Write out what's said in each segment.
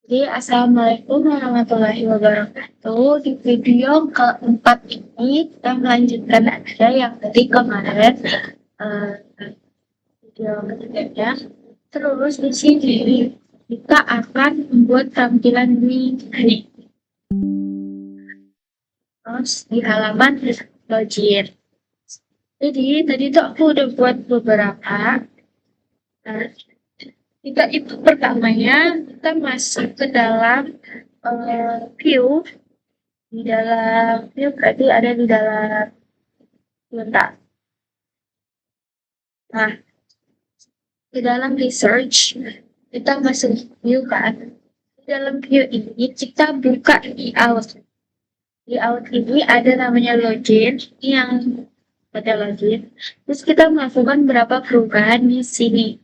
Jadi, Assalamualaikum warahmatullahi wabarakatuh. Di video keempat ini, kita melanjutkan aja yang tadi kemarin, eh, video ketiganya. Terus di sini, kita akan membuat tampilan di sini. Terus di halaman login. Jadi, tadi tuh aku udah buat beberapa. Nah, kita itu pertamanya, kita masuk ke dalam view. Di dalam view berarti ada di dalam bentar. Nah, di dalam research kita masuk view kan. Di dalam view ini kita buka layout. Layout ini ada namanya login, ini yang ada login. Terus kita melakukan beberapa perubahan di sini.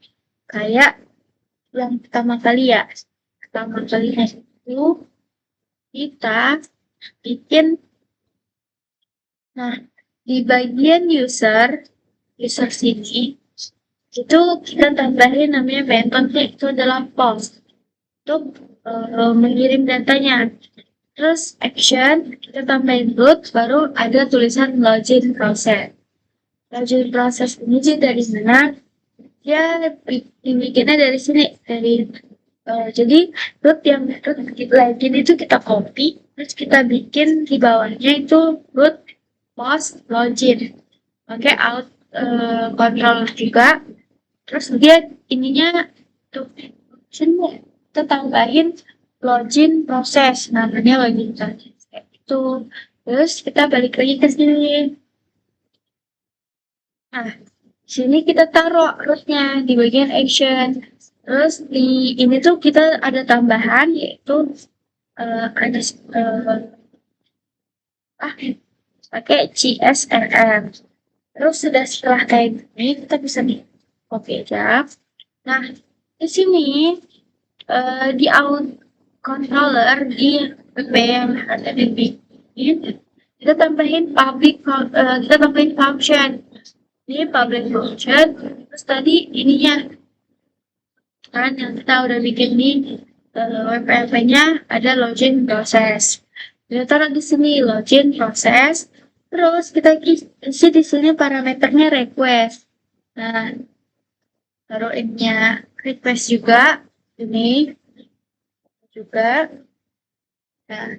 Kayak yang pertama kali ya. Pertama kalinya itu kita bikin. Nah, di bagian user sini itu kita tambahin namanya metode itu adalah post untuk mengirim datanya. Terus action kita tambahin root, baru ada tulisan login process. Login process ini sih dari mana? Ya dibikinnya dari sini, dari jadi root login itu kita copy, terus kita bikin di bawahnya itu root post login. Oke, out control juga. Terus dia ininya tuh sini kita tambahin login proses, namanya login proses kayak itu. Terus kita balik lagi ke sini. Nah, sini kita taruh rootnya di bagian action. Terus di ini tuh kita ada tambahan yaitu ada pakai CSRM. Terus setelah kayak gini kita bisa nih copy aja. Nah, di sini di out controller di WP yang ada di bikin kita tambahin function. Ini public function. Terus tadi ininya kan yang kita udah bikin di WP-nya ada login process. Kita taruh di sini login process. Terus kita isi di sini parameternya request. Nah, taruh ininya request juga ini juga. Nah,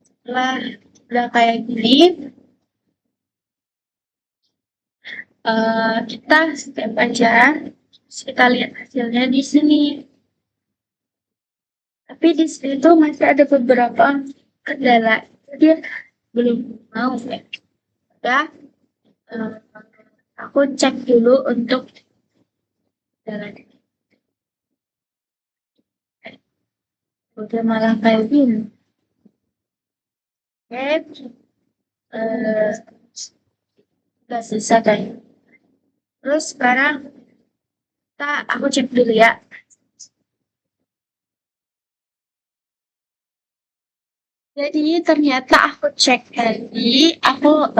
setelah udah kayak gini, kita step aja. Kita lihat hasilnya di sini. Tapi di sini tuh masih ada beberapa kendala. Dia belum mau ya. Udah, aku cek dulu untuk kendala. Udah malah kayak gini. Oke, udah selesai kan. Terus sekarang aku cek dulu ya. Jadi ternyata aku cek tadi, aku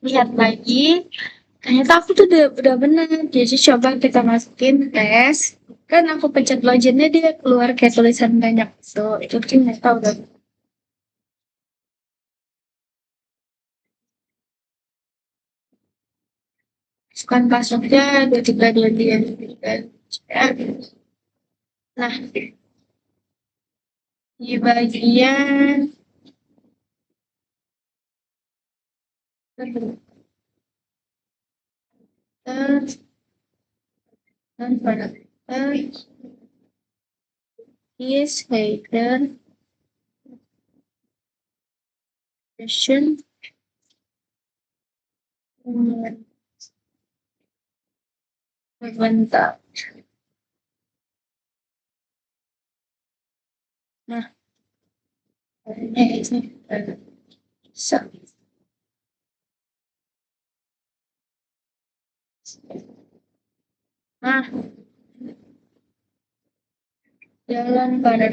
lihat lagi, ternyata aku tuh udah benar. Jadi coba kita masukin tes, kan aku pencet loginnya dia keluar kayak tulisan banyak itu ternyata udah. Masukkan passwordnya 2322. Nah, di bagian is hidden version bentar. Nah, so. Nah, jalan pada.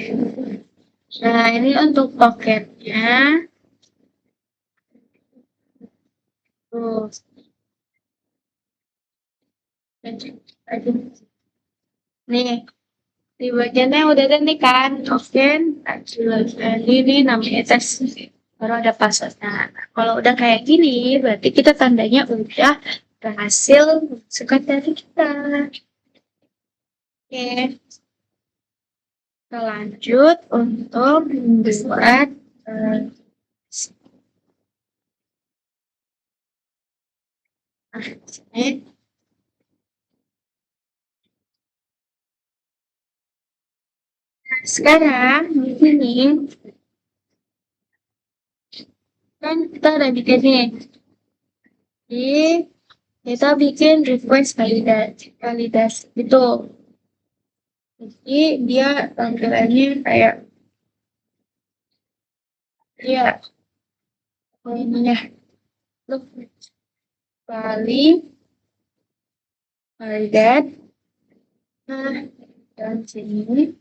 Nah, ini untuk paketnya. Tuh. Nih, Di bagiannya udah ada nih kan, oke, ini namanya tes. Baru ada passwordnya. Nah, kalau udah kayak gini, berarti kita tandanya udah berhasil masukkan dari kita. Oke, kita lanjut untuk membuat ini. Nah, sekarang di sini kan kita udah bikin nih. Jadi kita bikin request validasi itu. Jadi dia tampilannya kayak ya ininya look validate. Nah, dan sini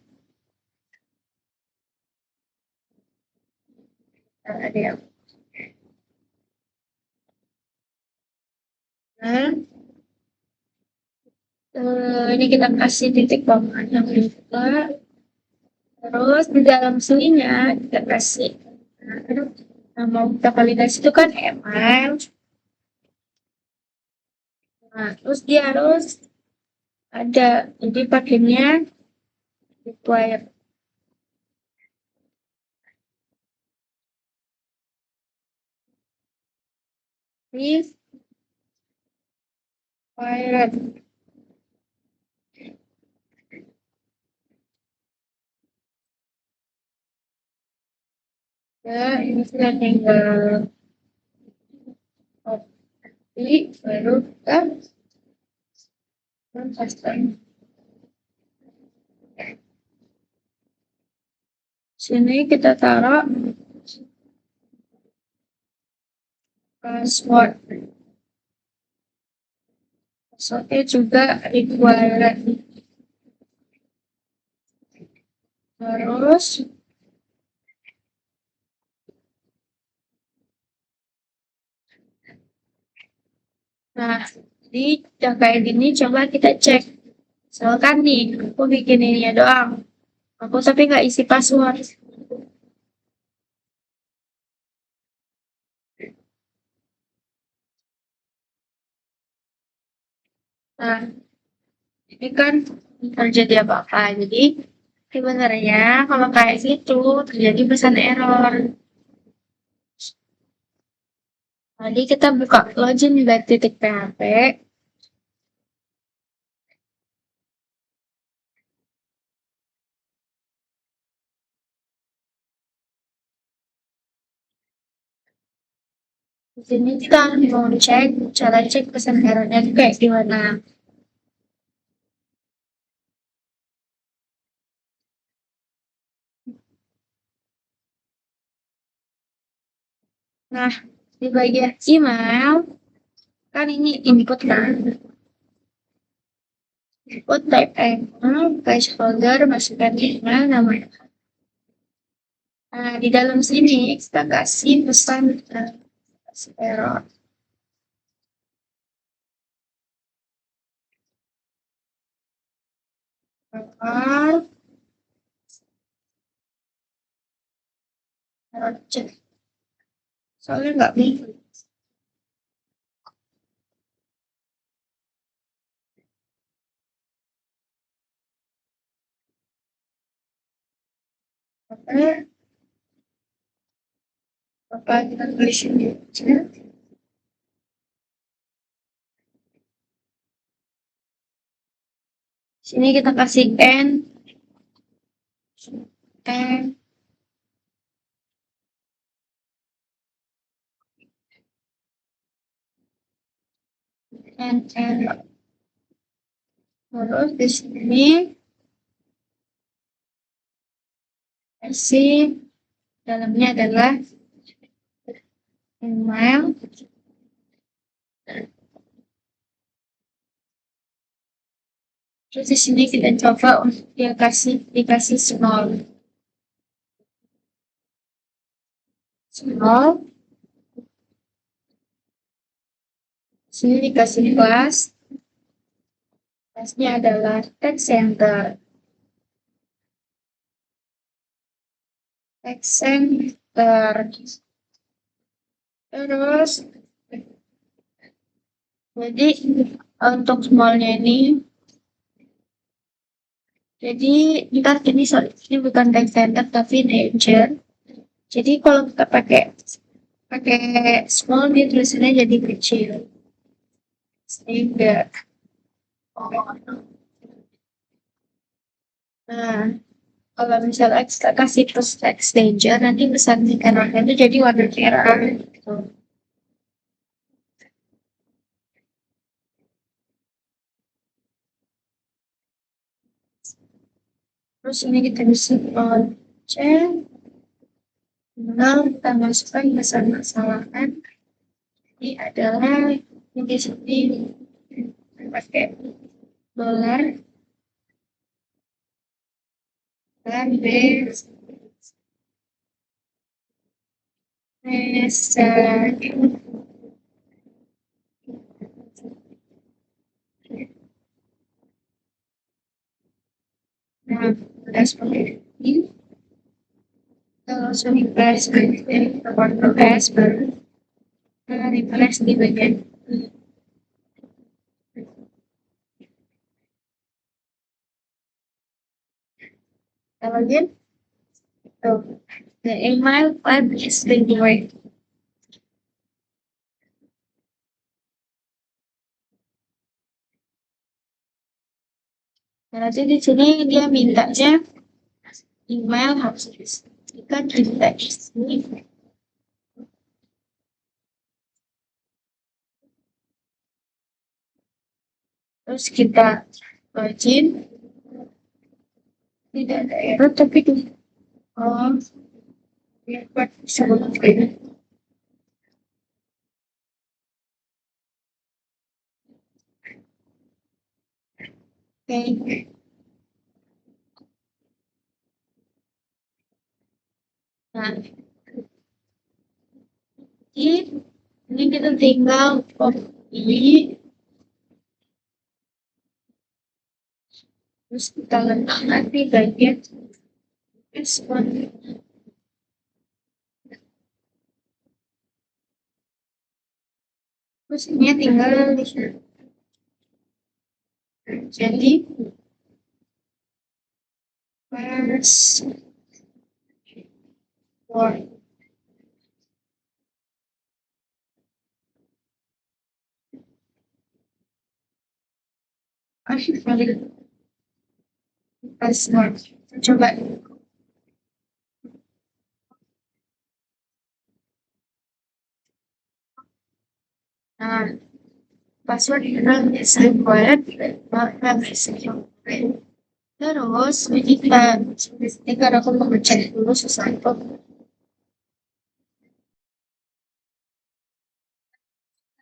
ada yang nah, ini kita kasih titik bawahnya juga. Terus di dalam sininya kita kasih nama kita validasi itu kan email. Nah, terus dia harus ada, jadi pakainya require. Please required. Ya, ini sudah tinggal copy, baru kita paste. Sini kita taruh password. Passwordnya juga required. Terus nah, di udah kayak gini coba kita cek. Misalkan nih, aku bikin ini ya doang. Aku tapi nggak isi password. Nah, ini kan terjadi apa-apa. Jadi sebenarnya kalau kayak gitu terjadi pesan error. Jadi kita buka login di titik PHP. Di sini kita mau cek cara cek pesan errornya itu kayak gimana. Nah, di bagian email kan ini input kan. Input type email, placeholder, masukkan email namanya. Nah, di dalam sini kita kasih pesan error. Error cek. Soalnya nggak bisa. Apa kita tulis ini? Sini kita kasih n n. Terus di sini kasih dalamnya adalah email. Terus di sini kita coba untuk dikasih small. Sini dikasih kelas. Kelasnya adalah text center. Center. Terus, jadi untuk smallnya ini, jadi ntar ini bukan text center tapi integer. Jadi kalau kita pakai small dia tulisannya jadi kecil. Sehingga nah, kalau misalnya kita kasih terus text danger, nanti besarnya merahnya itu jadi warna merah gitu. Terus ini kita bisa cek, tinggal kita masukkan masalah-masalahan. Ini adalah ini di sini pakai dolar dan base nah, udah seperti ini. Kita langsung refresh baru refresh di bagian ini. Kita login. Tuh, the email web is being work. Nah, nanti di sini dia mintanya email harus kita di sini. Terus kita login. Tidak ada error tapi di buat sebelum ini. Oke. Nah, ini kita tinggal copy, terus kita letakkan di bagian respon. Terus ini tinggal di sini. Jadi password password coba. Nah, password adalah required terus kita aku mau cek dulu sesuatu.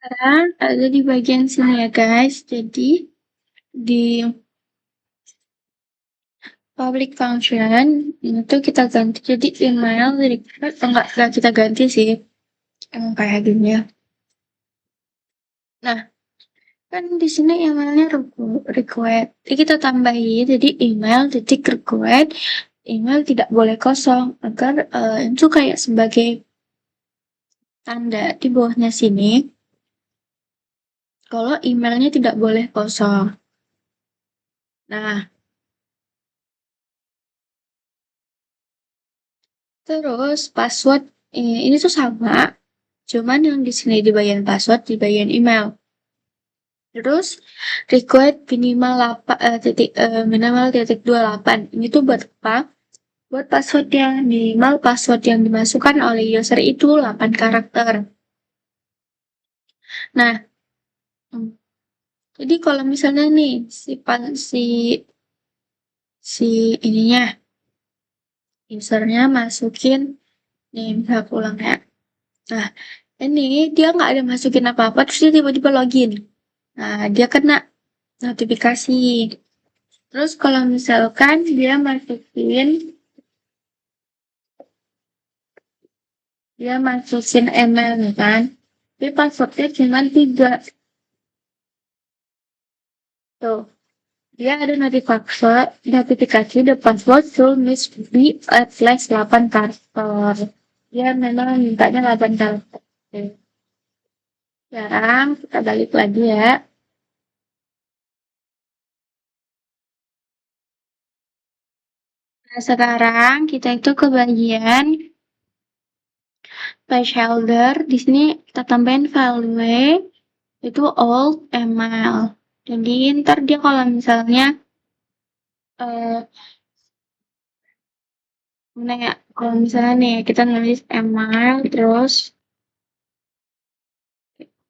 Sekarang ada di bagian sini ya guys, jadi di public function itu kita ganti jadi email request, enggak kita ganti sih emang kayak gini ya. Nah, kan di sini emailnya request, jadi kita tambahin jadi email titik request, email tidak boleh kosong agar itu kayak sebagai tanda di bawahnya sini kalau emailnya tidak boleh kosong. Nah, terus password ini tuh sama, cuman yang di sini di bagian password di bagian email. Terus required minimal minimal titik 28. Ini tuh buat apa? Buat password yang minimal password yang dimasukkan oleh user itu 8 karakter. Nah, jadi kalau misalnya nih si ininya usernya masukin nih misal ulang ya. Nah, ini dia nggak ada masukin apa-apa terus dia tiba-tiba login. Nah, dia kena notifikasi. Terus kalau misalkan dia masukin email kan, tapi passwordnya cuma 3. Tuh, dia ada notifikasi the password should must be at least 8 karakter. Dia memang mintanya 8 karakter. Oke. Sekarang kita balik lagi ya. Nah, sekarang kita itu ke bagian placeholder. Di sini kita tambahin value itu old email. Jadi ntar dia kalau misalnya mana ya, kalau misalnya nih kita nulis email terus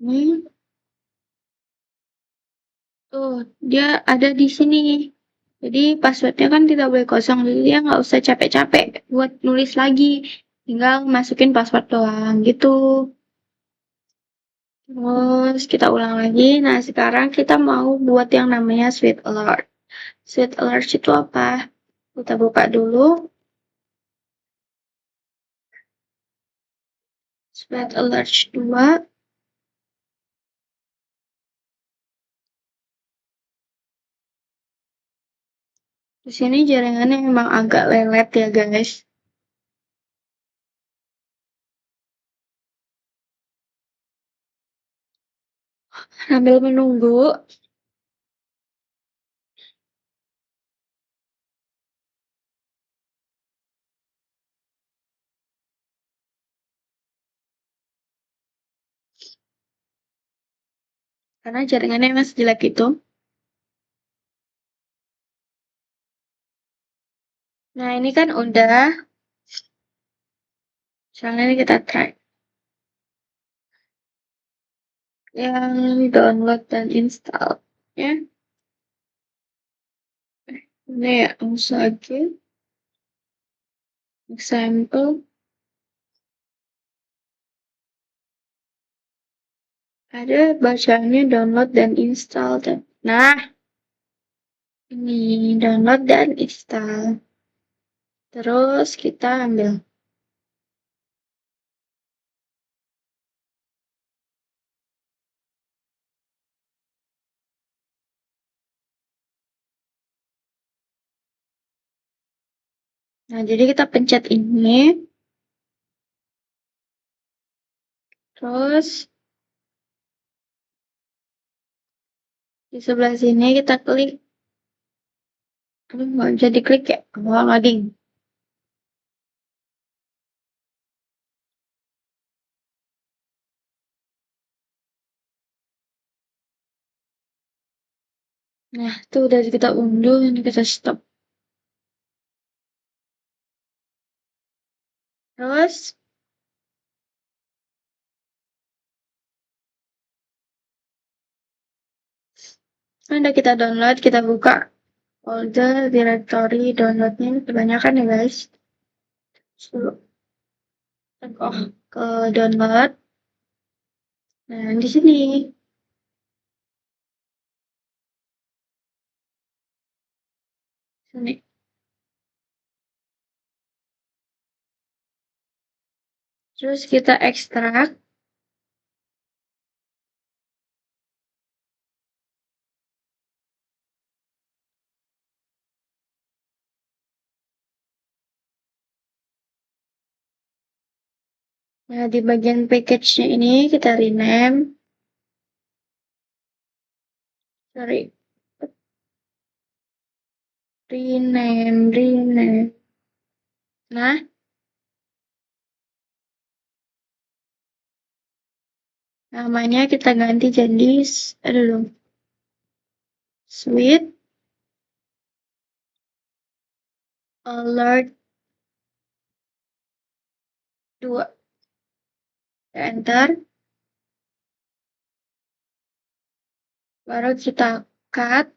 ini tuh dia ada di sini. Jadi passwordnya kan tidak boleh kosong, jadi dia nggak usah capek-capek buat nulis lagi. Tinggal masukin password doang gitu. Terus kita ulang lagi. Nah, sekarang kita mau buat yang namanya sweet alert. Sweet alert itu apa? Kita buka dulu. Sweet alert 2. Di sini jaringannya memang agak lelet ya, guys. Sambil menunggu, karena jaringannya masih jelek itu. Nah, ini kan udah. Misalnya ini kita try. Yang download dan install. Ya. Ini ya, langsung aja. Example. Ada bacaannya download dan install. Nah, ini download dan install. Terus kita ambil. Nah, jadi kita pencet ini. Terus di sebelah sini kita klik. Aduh, nggak bisa diklik ya. Oh, loading. Nah, itu udah kita unduh, ini kita stop. Terus, udah kita download, kita buka folder directory downloadnya. Kebanyakan ya guys. Suruh ke download. Nah, di sini. Sini. Terus kita ekstrak. Nah, di bagian package-nya ini kita rename. Sorry. Rename. Nah, namanya kita ganti jadi, sweet alert 2. Enter. Baru kita cut.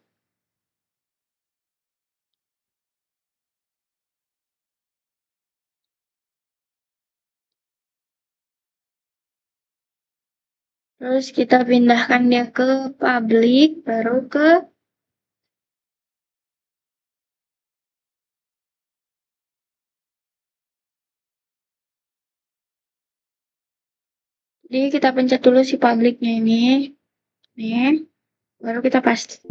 Terus kita pindahkan dia ke public, baru ke jadi kita pencet dulu si publiknya ini. Nih, baru kita paste.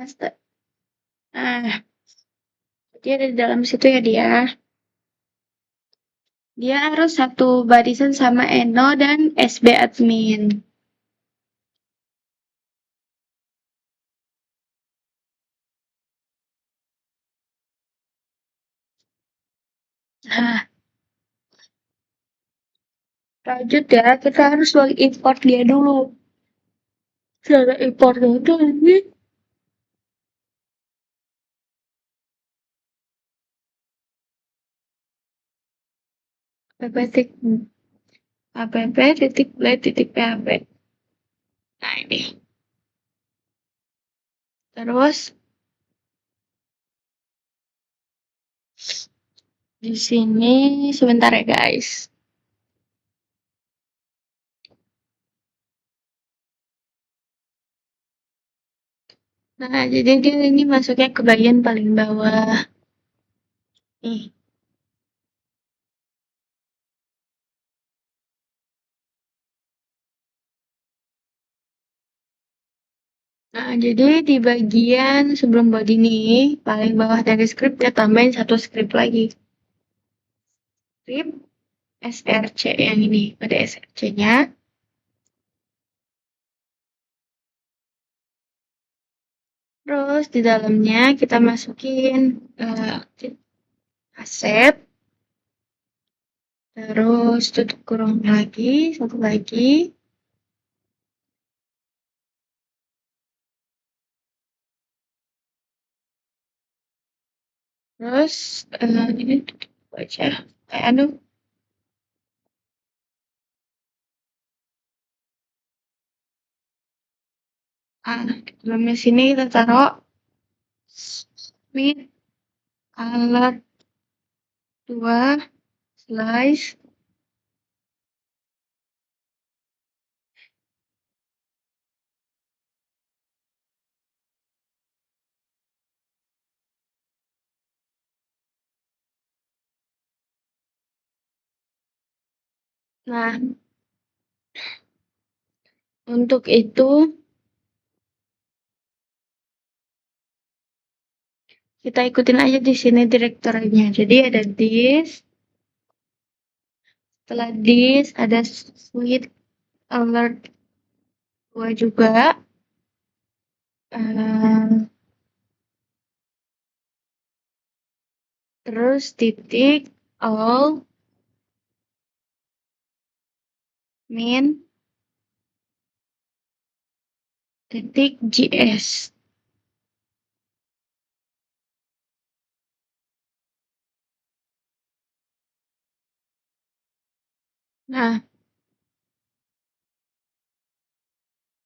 Master. Nah, dia ada di dalam situ ya dia. Dia harus satu barisan sama Eno dan SB admin. Nah, lanjut ya, kita harus log import dia dulu. Cara importnya itu ini. app.play.php. Nah, ini. Terus di sini sebentar ya guys. Nah, jadi dia ini masuknya ke bagian paling bawah. Nih. Nah, jadi di bagian sebelum body ini, paling bawah dari script, dia tambahin satu script lagi. Script src yang ini, pada src-nya. Terus di dalamnya kita masukin aset. Terus tutup kurung lagi, satu lagi. Terus ini tutup aja. Aduh. Di dalamnya sini kita taruh with alert 2 slice. Nah, untuk itu kita ikutin aja di sini direktorinya. Jadi ada this, setelah this ada switch alert 2 juga. Terus titik all min titik js. Nah,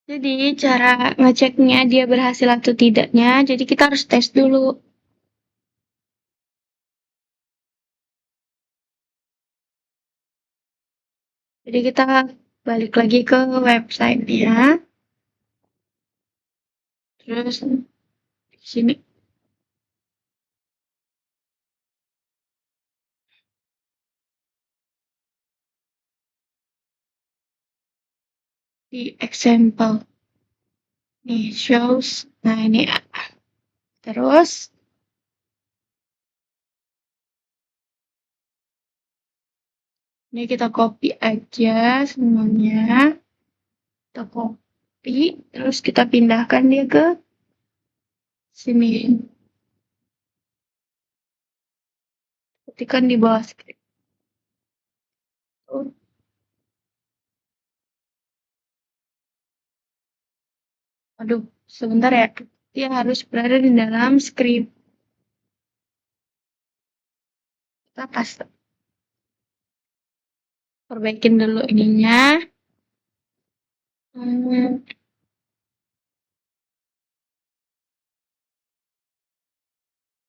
jadi cara ngeceknya dia berhasil atau tidaknya, jadi kita harus tes dulu. Jadi kita balik lagi ke website-nya. Terus di sini di example. Nih shows. Nah, ini terus ini kita copy aja semuanya. Kita copy, terus kita pindahkan dia ke sini. Ketikkan di bawah script. Aduh, sebentar ya. Dia harus berada di dalam script. Kita perbaikin dulu ininya.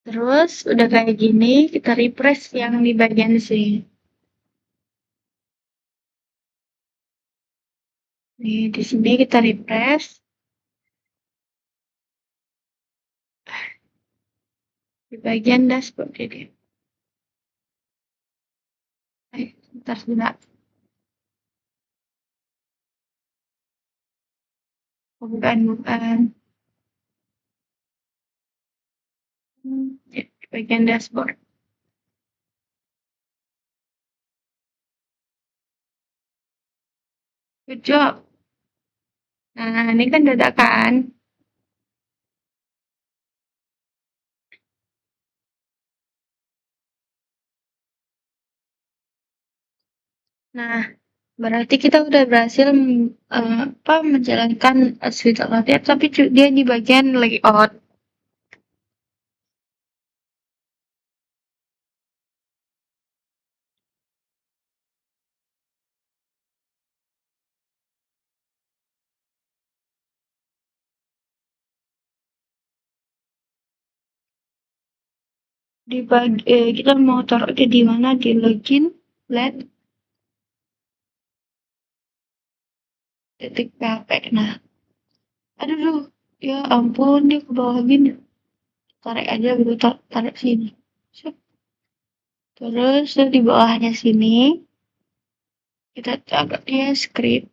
Terus udah kayak gini, kita refresh yang di bagian sini. Nih, di sini kita refresh. Di bagian dashboard ini. Bentar sebentar. Oh, bukan. Ya, di bagian dashboard. Good job. Nah, ini kan dadakan. Nah, berarti kita udah berhasil menjalankan suite latihan, tapi dia di bagian layout. Kita mau taruh di mana, di login, let titik php. Nah, aduh, ya ampun, dia ke bawah gini. Tarik aja dulu, tarik sini. Terus di bawahnya sini kita taruh dia script.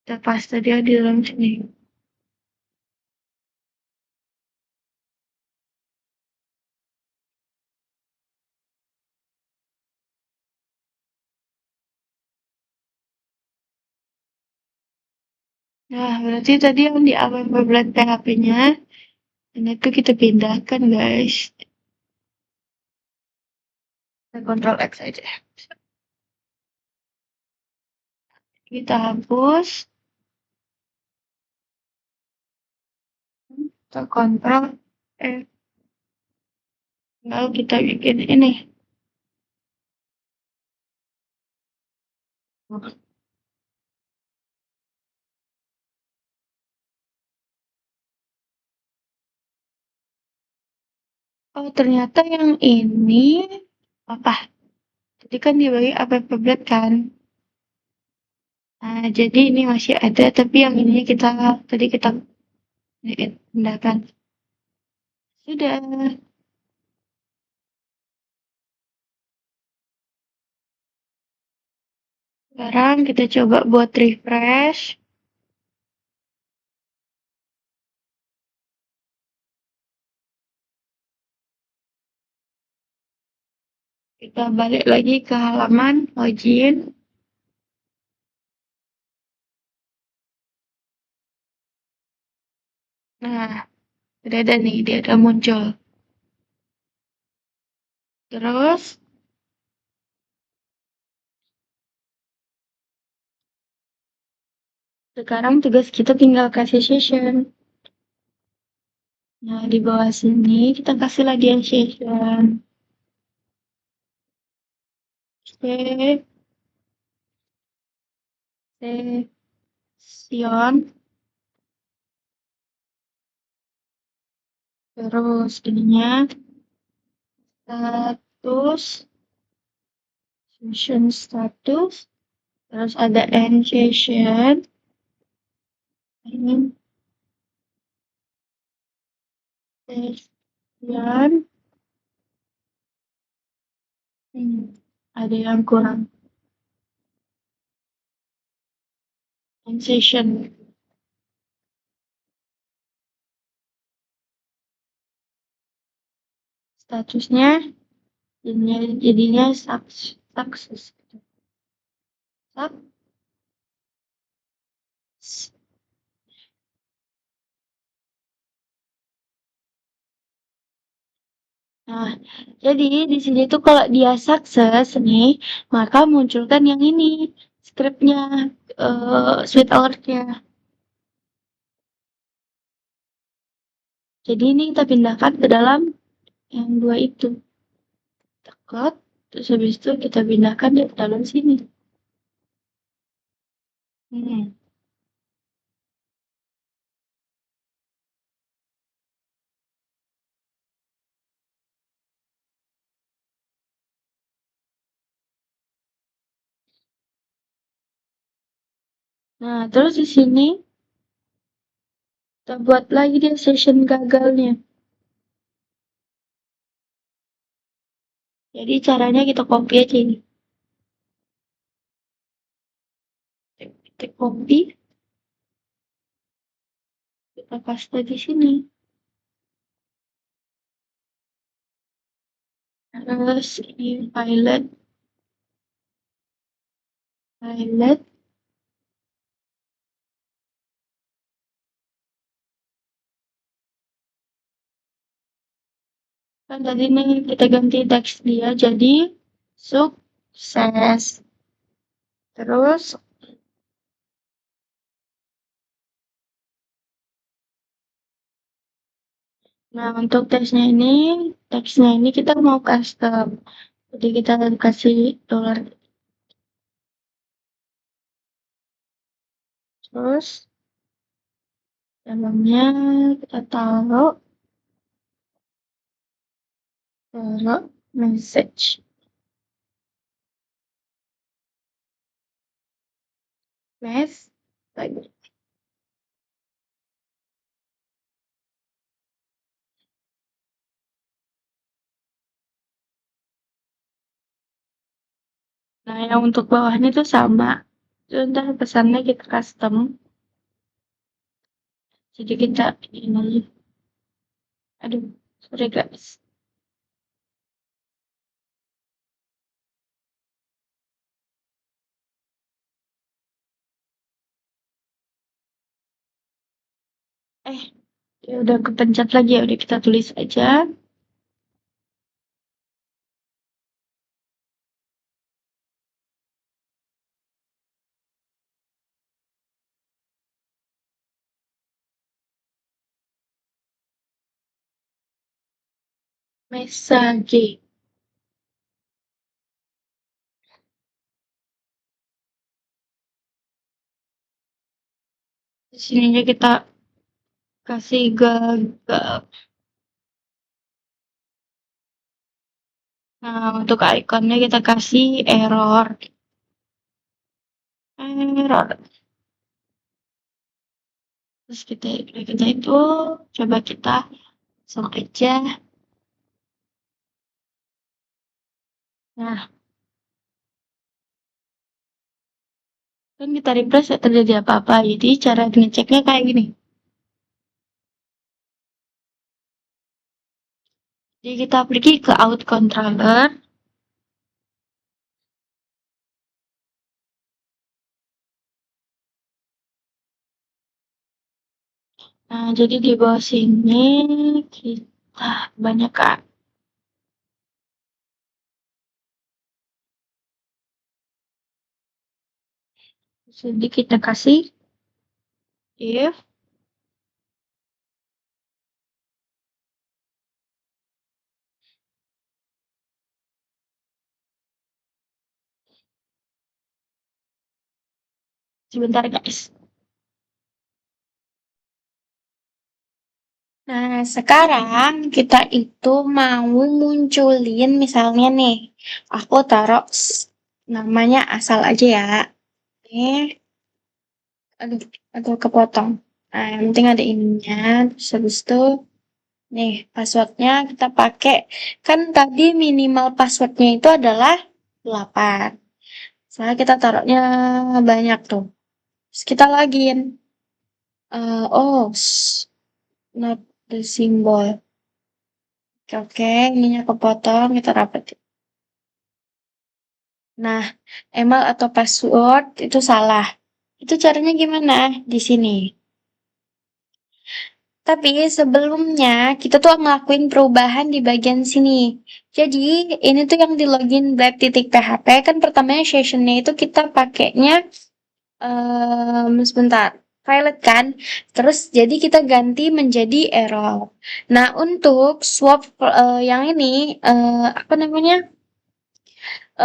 Kita paste dia di dalam sini. Nah, berarti tadi yang di awal pembuat PHP-nya, ini tuh kita pindahkan, guys. Kita Ctrl X aja. Kita hapus. Kita Ctrl F. Lalu kita bikin ini. Oh, ternyata yang ini apa? Jadi kan dibagi apa pembuat kan? Nah, jadi ini masih ada, tapi yang ini tadi kita pindahkan. Sudah. Sekarang kita coba buat refresh. Kita balik lagi ke halaman login. Nah, udah ada nih, dia udah muncul. Terus, sekarang tugas kita tinggal kasih session. Nah, di bawah sini kita kasih lagi yang session. Session. Terus ininya status. Session status. Terus ada end session. Ini session. Ada yang kurang. End session. Statusnya jadinya sukses. Nah, jadi di sini tuh kalau dia sukses nih, maka munculkan yang ini, scriptnya, sweet alertnya. Jadi ini kita pindahkan ke dalam yang dua itu. Tekan, terus habis itu kita pindahkan di dalam sini. Nah, terus di sini kita buat lagi dia session gagalnya. Jadi caranya kita copy aja ini. Kita copy. kita paste di sini. Terus ini pilot. Kan tadi nih kita ganti teks dia jadi sukses. Terus nah untuk teksnya ini kita mau custom. Jadi kita kasih $. Terus dalamnya kita taruh message. Lagi. Nah, yang untuk bawahnya itu sama. Itu ntar pesannya kita custom. Jadi kita ini. Aduh, sorry guys. Ya udah kepencet lagi, ya udah kita tulis aja. Message. Di sininya kita kasih gagal. Nah, untuk ikonnya kita kasih error. Terus kita itu coba kita langsung aja. Nah, kan kita refresh ya terjadi apa-apa. Jadi cara ngeceknya kayak gini. Jadi kita pergi ke out controller. Nah, jadi di bawah sini kita banyakkan. Jadi kita kasih if sebentar guys. Nah, sekarang kita itu mau munculin misalnya nih, aku taruh namanya asal aja ya. Aduh kepotong. Nah, yang penting ada ininya, terus habis itu nih passwordnya kita pakai, kan tadi minimal passwordnya itu adalah 8. Soalnya kita taruhnya banyak tuh. Terus kita login. Not the symbol. Oke, ininya kepotong, kita rapetin. Nah, email atau password itu salah. Itu caranya gimana? Di sini. Tapi sebelumnya kita tuh ngelakuin perubahan di bagian sini. Jadi ini tuh yang di login black.php kan pertamanya sessionnya itu kita pakainya sebentar pilot kan. Terus jadi kita ganti menjadi error. Nah untuk swap yang ini apa namanya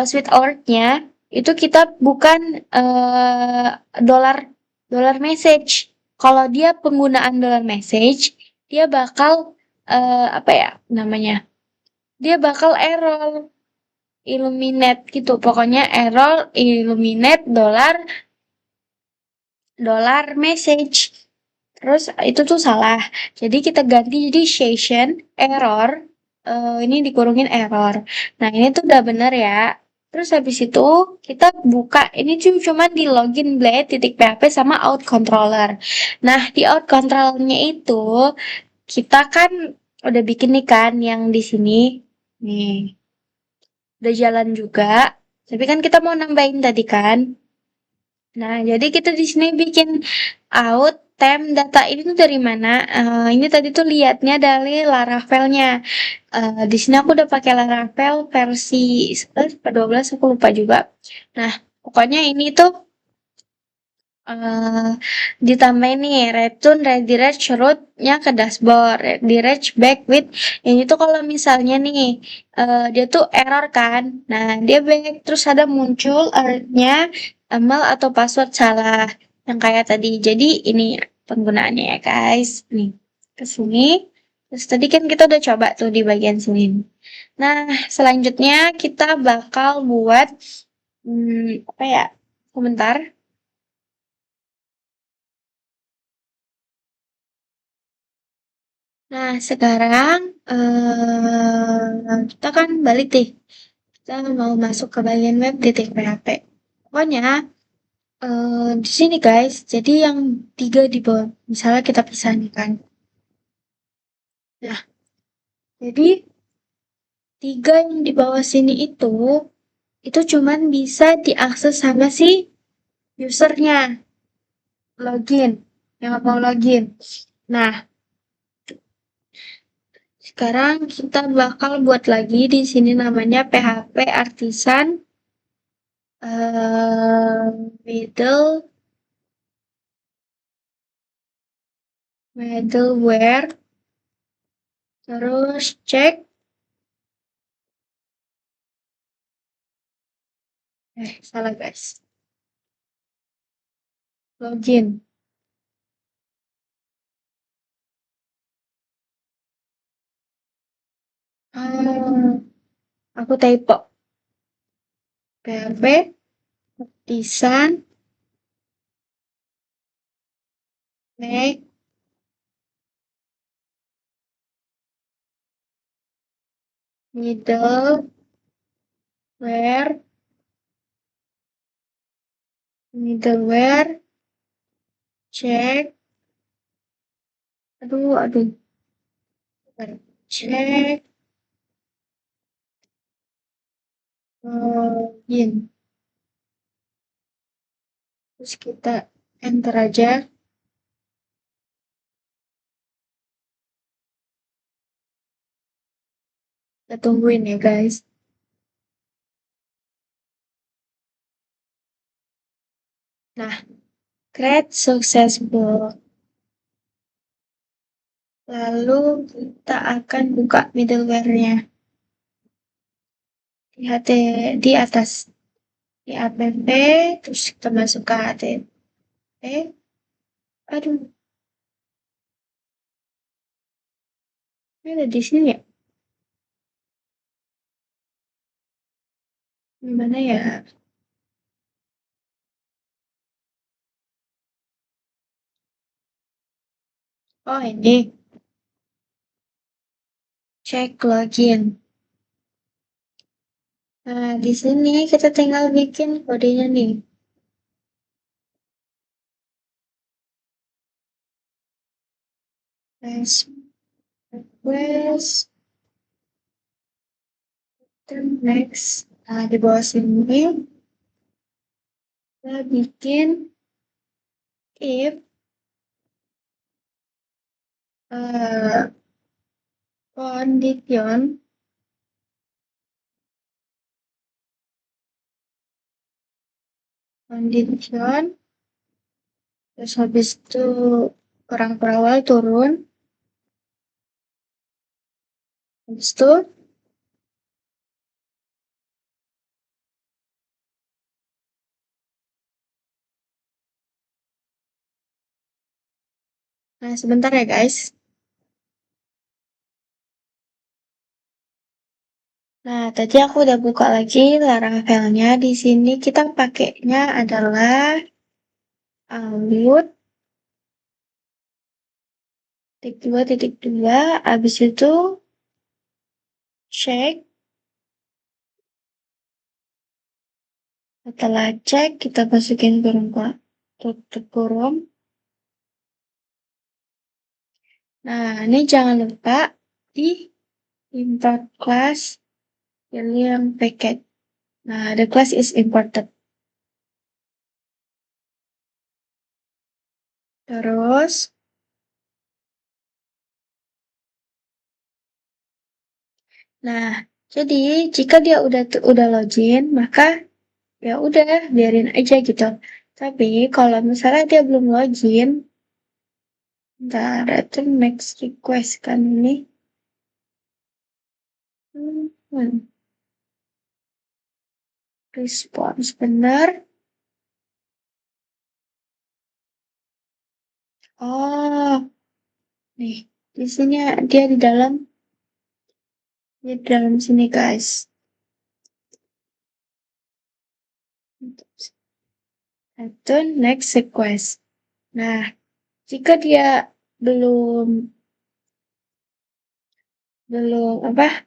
switch outnya itu kita bukan dollar message. Kalau dia penggunaan dollar message, dia bakal apa ya namanya? Dia bakal error illuminate gitu. Pokoknya error illuminate dollar message. Terus itu tuh salah. Jadi kita ganti jadi session error. Ini dikurungin error. Nah ini tuh udah bener ya. Terus habis itu kita buka ini cuma di login blade.php sama out controller. Nah, di out controllernya itu kita kan udah bikin nih kan yang di sini. Nih, udah jalan juga. Tapi kan kita mau nambahin tadi kan. Nah, jadi kita di sini bikin out temp data ini tuh dari mana? Ini tadi tuh lihatnya dari Laravel-nya. Di sini aku udah pakai Laravel versi 11 atau 12, aku lupa juga. Nah, pokoknya ini tuh eh ditambahin nih return redirect route-nya ke dashboard, redirect back with. Ini tuh kalau misalnya nih dia tuh error kan. Nah, dia back terus ada muncul error-nya email atau password salah yang kayak tadi. Jadi ini penggunaannya ya, guys. Nih, ke sini. Terus tadi kan kita udah coba tuh di bagian sini. Nah, selanjutnya kita bakal buat apa ya? Komentar. Nah, sekarang kita kan balik nih. Kita mau masuk ke bagian web titik PHP. Pokoknya di sini guys, jadi yang tiga di bawah, misalnya kita pisah nih kan. Nah, jadi tiga yang di bawah sini itu cuman bisa diakses sama si usernya login, yang mau login. Nah, sekarang kita bakal buat lagi di sini namanya PHP Artisan middle middleware terus cek salah guys, login. Aku typo. PHP design make middleware middleware cek aduh cek login. Terus kita enter aja. Kita tungguin ya guys. Nah, create successful. Lalu kita akan buka middleware-nya. Lihat di atas. Di app, terus kita masuk ke HTTP. Aduh, ini ada di sini ya? Gimana ya? Oh, ini. Cek login. Nah, di sini kita tinggal bikin kodenya nih. Request. Next. Nah, di bawah sini kita bikin if condition terus habis itu orang perawal turun, habis itu nah sebentar ya guys. Nah, tadi aku udah buka lagi Laravel-nya. Di sini kita pakainya adalah out titik dua, habis itu check Setelah cek, kita masukin tutup kurung. Nah, ini jangan lupa di import class, pilih yang package. Nah, the class is imported. Terus, nah, jadi jika dia udah login, maka ya udah biarin aja gitu. Tapi kalau misalnya dia belum login, ntar itu next request kan ini. Response benar. Oh, nih di sini dia di dalam sini guys. Itu next request. Nah, jika dia belum belum apa?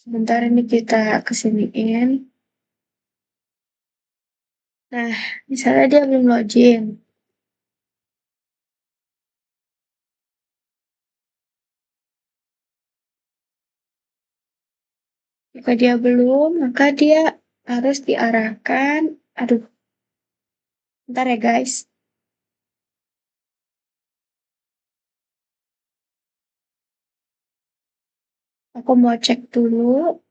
Sebentar ini kita kesiniin. Nah, misalnya dia belum login. Jika dia belum, maka dia harus diarahkan. Aduh, bentar ya guys. Aku mau cek dulu.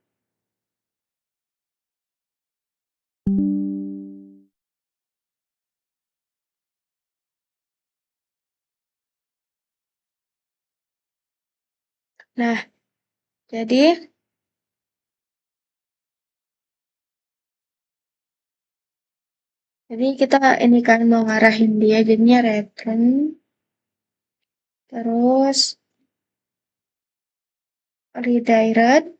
Nah, jadi kita ini kan mau ngarahin dia, jadinya return. Terus redirect.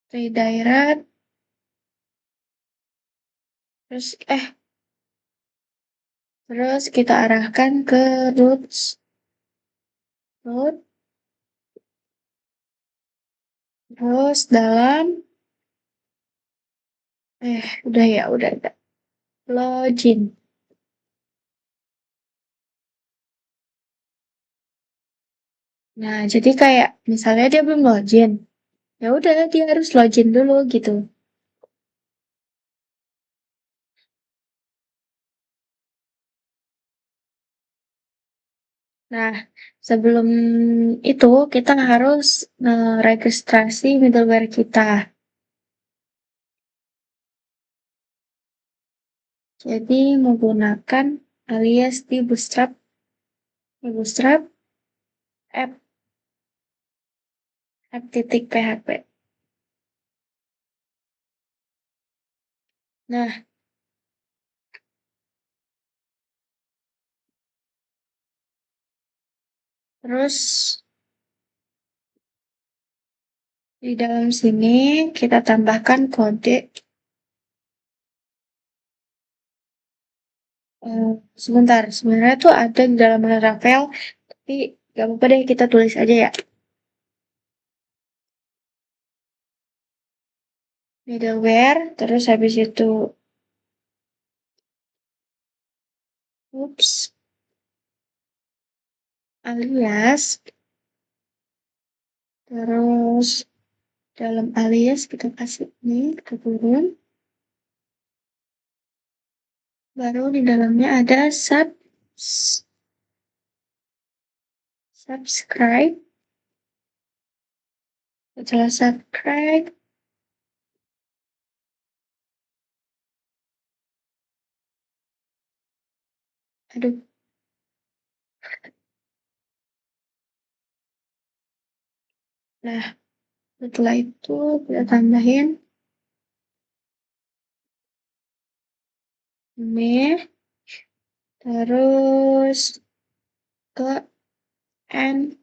Terus terus kita arahkan ke root terus dalam udah login. Nah, jadi kayak misalnya dia belum login, ya udah dia harus login dulu gitu. Nah, sebelum itu kita harus registrasi middleware kita. Jadi menggunakan alias di bootstrap app.php. Nah, terus di dalam sini kita tambahkan kode. Sebentar, sebenarnya tuh ada di dalam Laravel, tapi gak apa-apa deh kita tulis aja ya. Middleware, terus habis itu, alias, terus dalam alias kita kasih ini, kita turun. Baru di dalamnya ada subscribe. Setelah subscribe, aduh, nah setelah itu kita tambahin me, terus ke n,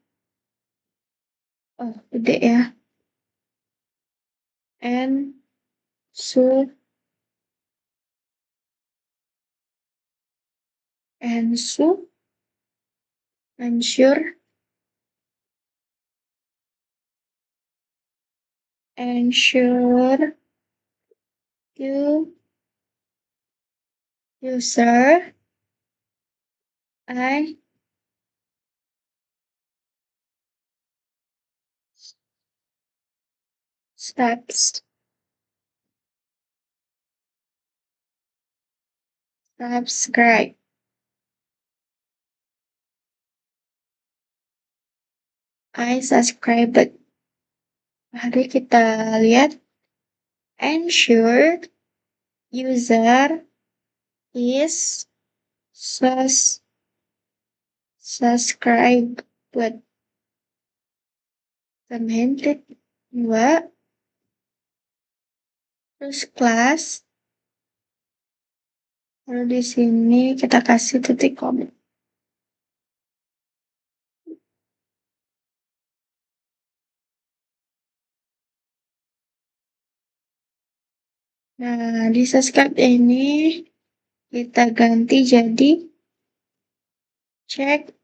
gede ya, n su ensure ensure you user I subscribe. I subscribed. Mari kita lihat. Ensure user is subscribed. Tambahin klik 2. Terus kelas. Lalu di sini kita kasih titik koma. Nah, di subscribe ini kita ganti jadi cek.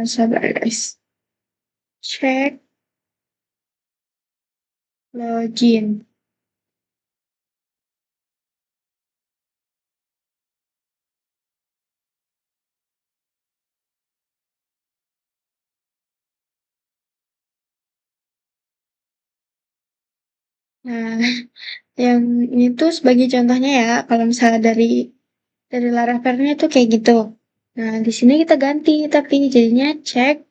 Sabar guys. Cek login. Nah, yang ini tuh sebagai contohnya ya, kalau misalnya dari Laravelnya itu kayak gitu. Nah, di sini kita ganti, tapi jadinya cek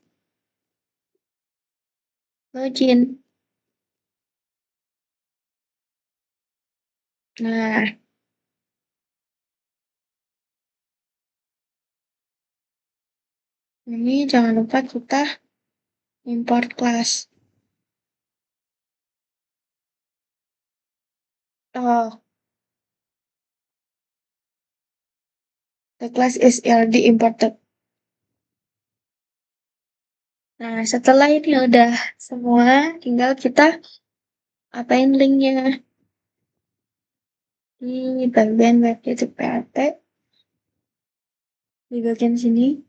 login. Nah, ini jangan lupa kita import class. Oh, the class is already imported. Nah, setelah ini udah semua, tinggal kita apain linknya di bagian web PHP di bagian sini.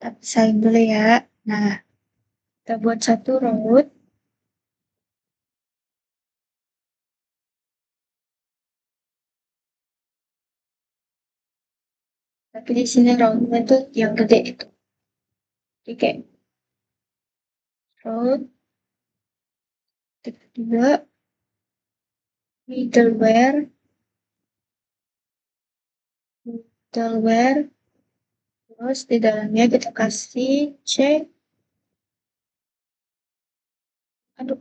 Tapi sign dulu ya. Nah, kita buat satu root. Tapi di sini rootnya tuh yang gede itu. Jadi kayak root, titik 2, middleware, terus di dalamnya kita kasih check. Aduh,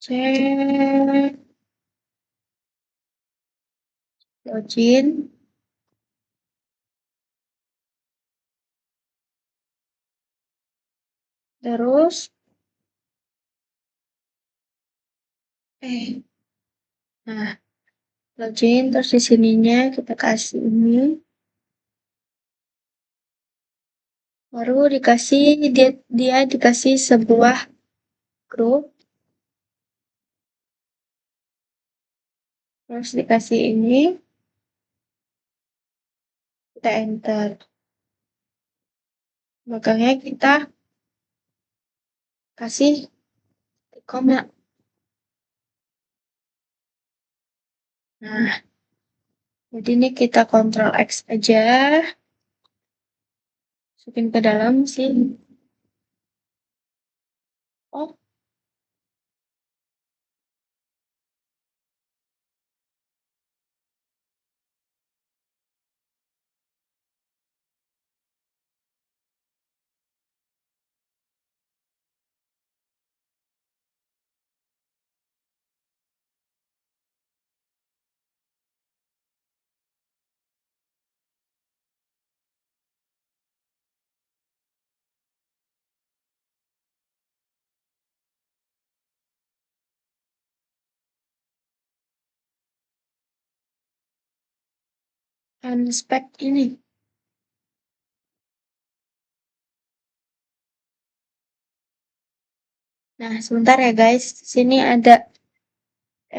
cek login. Terus nah, login terus di sininya kita kasih ini. Baru dikasih dia dikasih sebuah grup. Terus dikasih ini. Kita enter. Belakangnya kita kasih koma. Nah, jadi ini kita Ctrl X aja. Masukin ke dalam sih. Oh, unspec ini. Nah, sebentar ya guys. Sini ada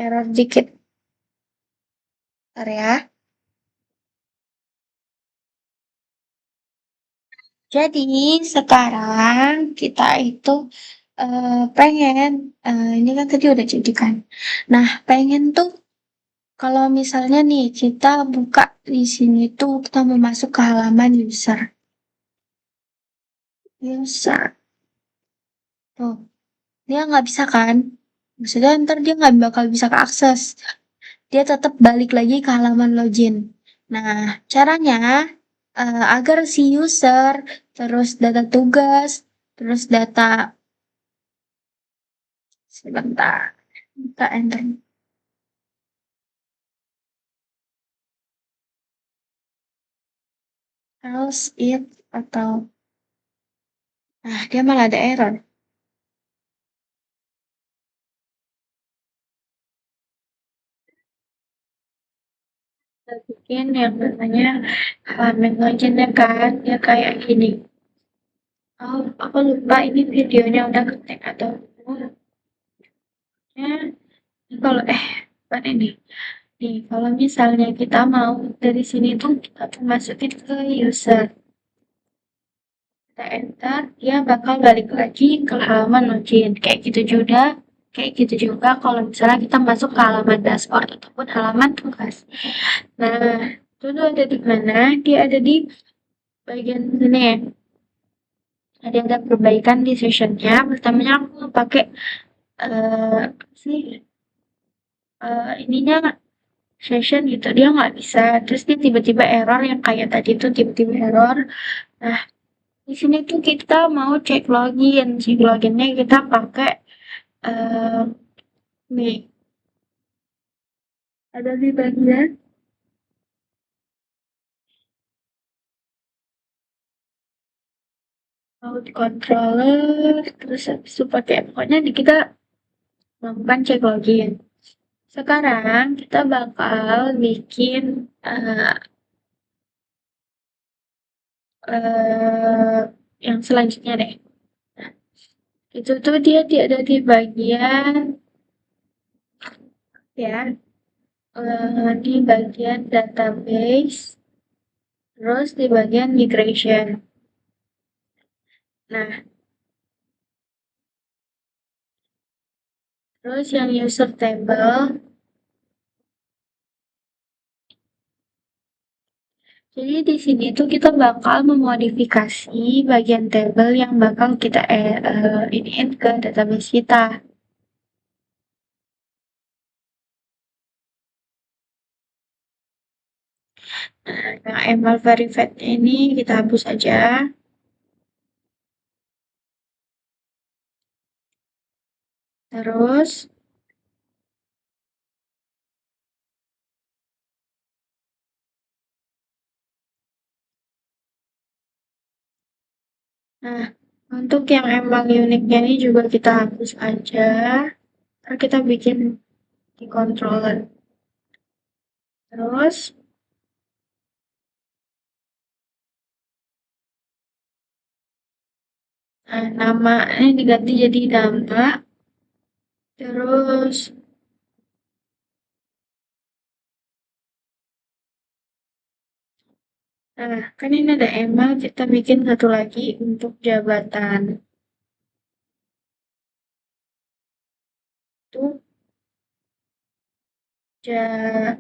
error dikit. Bentar ya. Jadi sekarang kita itu pengen, ini kan tadi udah jadi kan. Nah, pengen tuh kalau misalnya nih kita buka di sini tuh kita mau masuk ke halaman user. User. Tuh, dia nggak bisa kan? Maksudnya ntar dia nggak bakal bisa keakses. Dia tetap balik lagi ke halaman login. Nah, caranya agar si user, terus data tugas, terus data sebentar, kita enter else it atau dia malah ada error. Kita bikin yang namanya halaman loginnya kan, dia kayak gini. Oh, aku lupa ini videonya udah ketik atau belum. Ya, kalau bukan ini. Nih, kalau misalnya kita mau dari sini tuh kita tuh masukin ke user. Kita enter, dia bakal balik lagi ke halaman login. Kayak gitu juga kalau misalnya kita masuk ke halaman dashboard ataupun halaman tugas. Nah, itu tuh ada di mana? Dia ada di bagian sini ya. Ada perbaikan di sessionnya. Pertamanya aku pakai sih ininya session gitu dia nggak bisa terus dia tiba-tiba error yang kayak tadi tuh tiba-tiba error. Nah, di sini tuh kita mau cek loginnya kita pakai eh nih ada di bagian out controller terus habis itu pakai pokoknya di kita melakukan cek login. Sekarang kita bakal bikin eh yang selanjutnya deh. Itu tuh dia ada di bagian ya di bagian database, terus di bagian migration. Nah, terus yang user table, jadi di sini tuh kita bakal memodifikasi bagian table yang bakal kita iniin ke database kita. Nah, yang ML verified ini kita hapus aja. Terus, nah, untuk yang emang uniknya ini juga kita hapus aja. Ntar kita bikin di controller. Terus, nah, namanya diganti jadi nama. Terus, nah, kan ini ada email, kita bikin satu lagi untuk jabatan. Itu ja-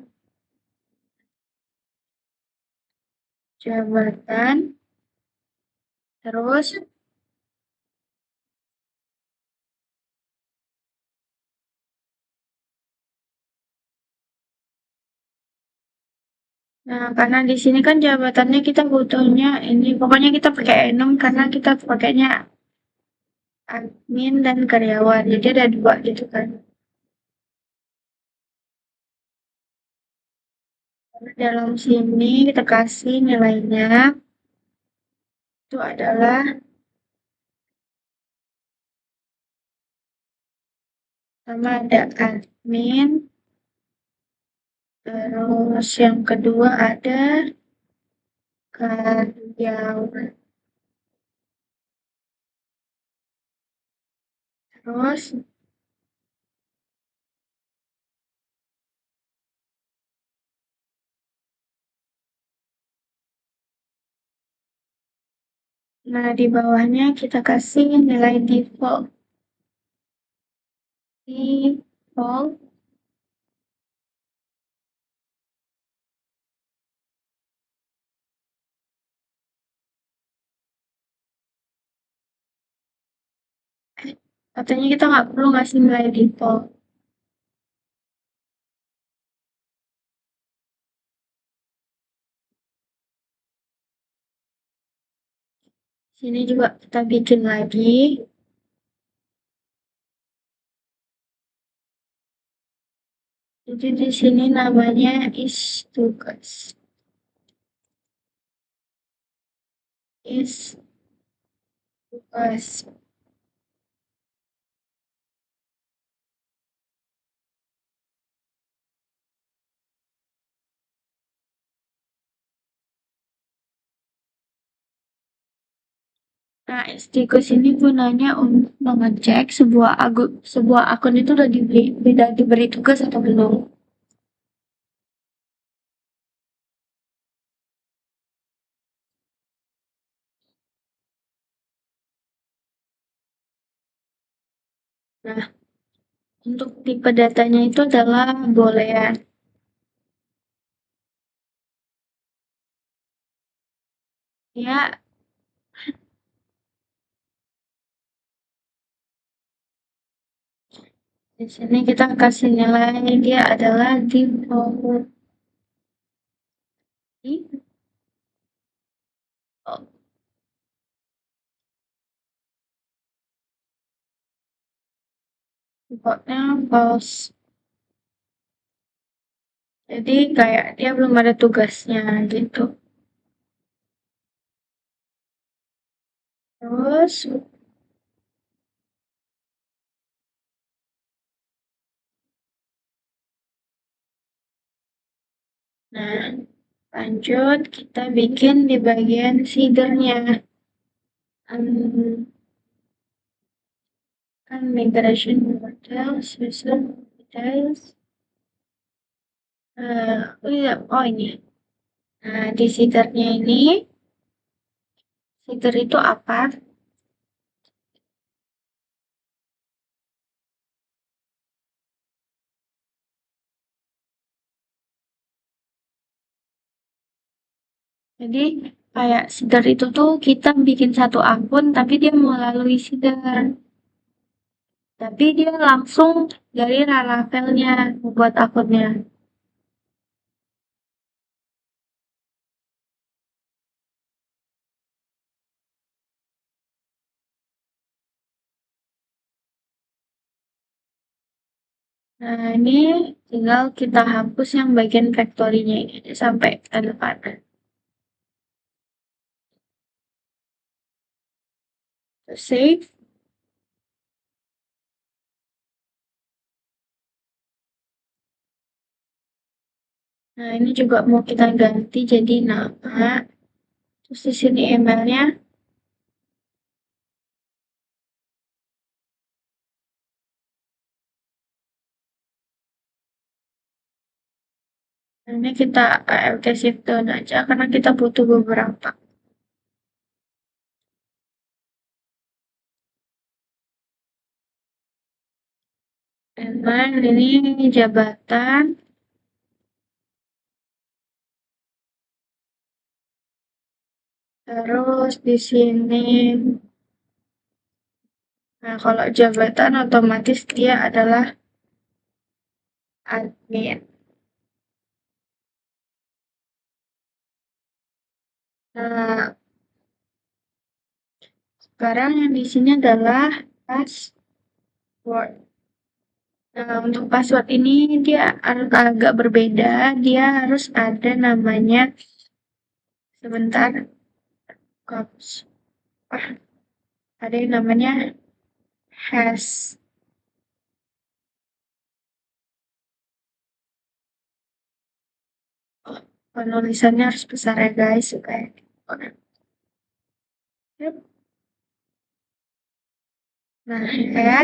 jabatan. Terus, nah karena di sini kan jabatannya kita butuhnya ini, pokoknya kita pakai enum karena kita pakainya admin dan karyawan, jadi ada dua gitu kan. Dalam sini kita kasih nilainya itu adalah sama ada admin, terus yang kedua ada karyawan. Terus, nah di bawahnya kita kasih nilai default. Default. Katanya kita nggak perlu ngasih nilai default. Sini juga kita bikin lagi. Jadi di sini namanya is tugas. Is tugas. Nah, Stikus ini gunanya untuk mengecek sebuah akun itu udah diberi tugas atau belum. Nah, untuk tipe datanya itu adalah boolean. Ya, di sini kita kasih nilai dia adalah default. Defaultnya false. Jadi kayak dia belum ada tugasnya gitu. Terus, nah lanjut kita bikin di bagian feedernya. Kan migration details, user details. Oh iya, oh ini. Nah, di feedernya ini, feeder itu apa? Jadi kayak feeder itu tuh kita bikin satu akun tapi dia melalui feeder. Tapi dia langsung dari Laravelnya membuat akunnya. Nah, ini tinggal kita hapus yang bagian factory-nya ini sampai ke depan. Terus save. Nah, ini juga mau kita ganti jadi nama. Terus di sini emailnya. Nah, ini kita ALT shift down aja karena kita butuh beberapa. Email ini jabatan. Terus di sini, nah kalau jabatan otomatis dia adalah admin. Nah, sekarang yang di sini adalah password. Nah, untuk password ini dia agak berbeda. Dia harus ada namanya, sebentar, ada yang namanya hash. Oh, penulisannya harus besar ya guys supaya. Yep. Nah,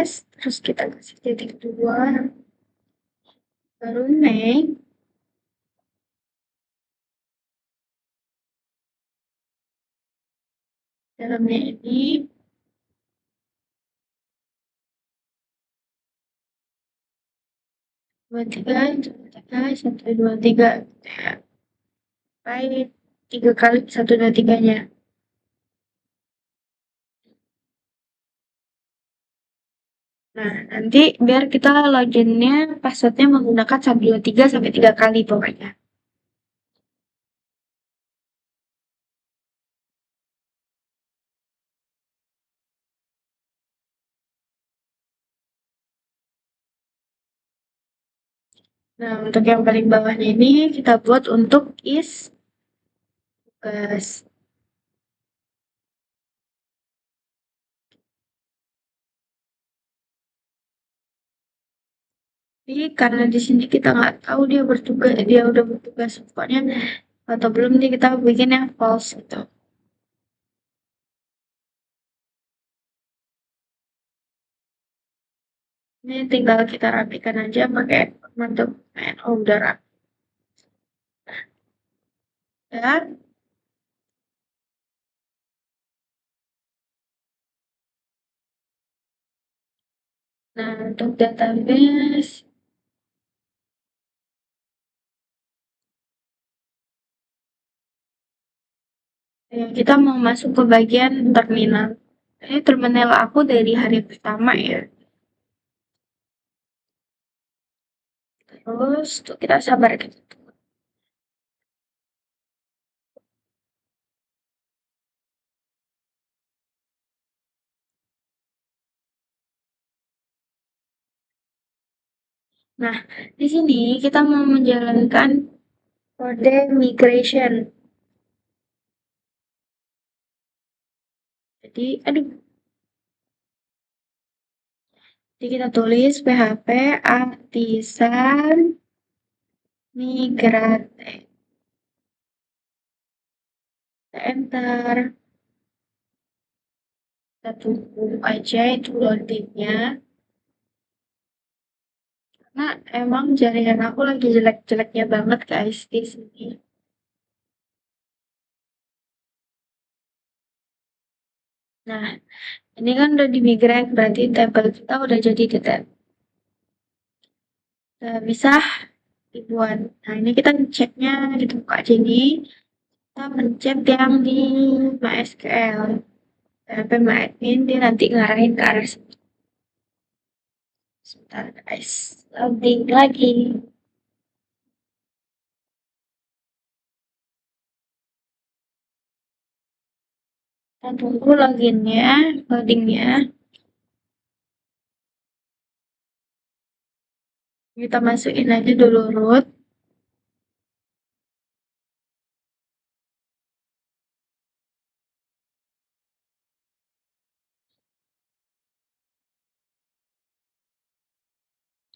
S, terus kita kasih titik 2, baru make. Dalamnya ini 23, 1, 2, 3. Sampai 3 kali 1, 2, 3-nya. Nah, nanti biar kita loginnya passwordnya menggunakan 1, 2, 3 sampai 3 kali pokoknya. Nah, untuk yang paling bawahnya ini kita buat untuk is tugas. Jadi karena di sini kita nggak tahu dia udah bertugas pokoknya atau belum, nih kita bikin yang false gitu. Ini tinggal kita rapikan aja pakai bentuk udah rapi. Dan nah, untuk database ya, kita mau masuk ke bagian terminal. Ini terminal aku dari hari pertama ya. Terus tuh kita sabar gitu. Nah, di sini kita mau menjalankan kode migration. Jadi, jadi kita tulis PHP artisan migrate. Kita enter. Kita tunggu aja itu loadingnya. Karena emang jaringan aku lagi jelek-jeleknya banget guys di sini. Nah, ini kan udah di migrate, berarti tabel kita udah jadi detail. Bisa dibuat. Nah, ini kita ceknya gitu buka aja ini. Kita pencet yang di MySQL. PHP MyAdmin, dia nanti ngarahin ke arah situ. Sebentar guys, loading lagi. Kita tunggu loginnya, loadingnya. Kita masukin aja dulu root.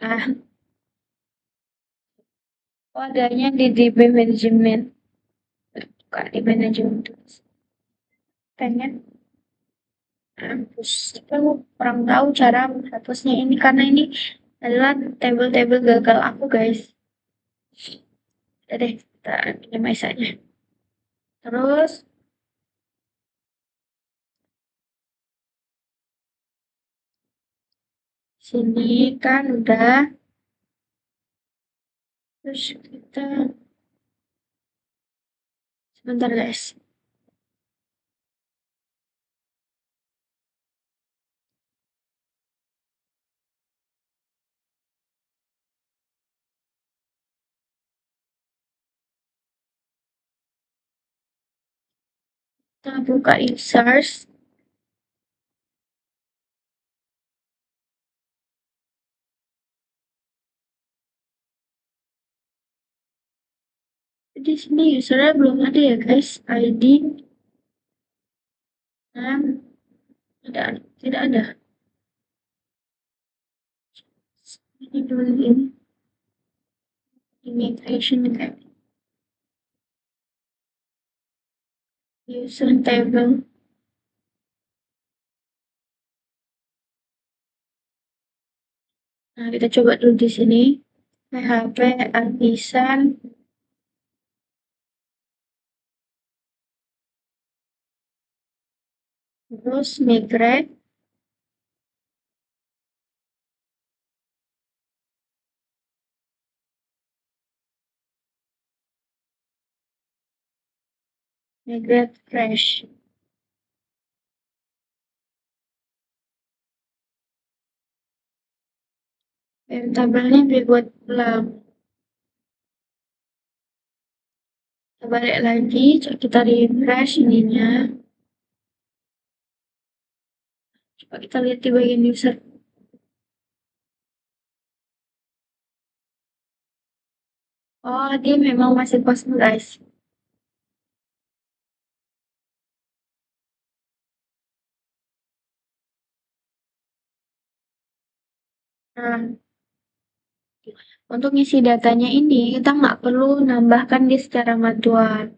Nah, adanya di DB Management. Buka di Management. Pengen hapus. Tapi aku kurang tahu cara menghapusnya ini karena ini adalah tabel-tabel gagal aku guys. Udah deh, kita minimize aja. Terus sini kan udah. Terus kita sebentar guys. Kita buka users. Di sini usernya belum ada ya guys. ID. Nah, tidak ada. Ini dulu ini. Immigration kayak user table. Nah, kita coba dulu di sini. PHP artisan terus migrate fresh. Dan tabelnya dibuat ulang. Kita balik lagi, kita refresh ininya. Coba kita lihat di bagian user. Oh, dia memang masih customize. Nah, untuk ngisi datanya ini, kita nggak perlu nambahkan dia secara manual.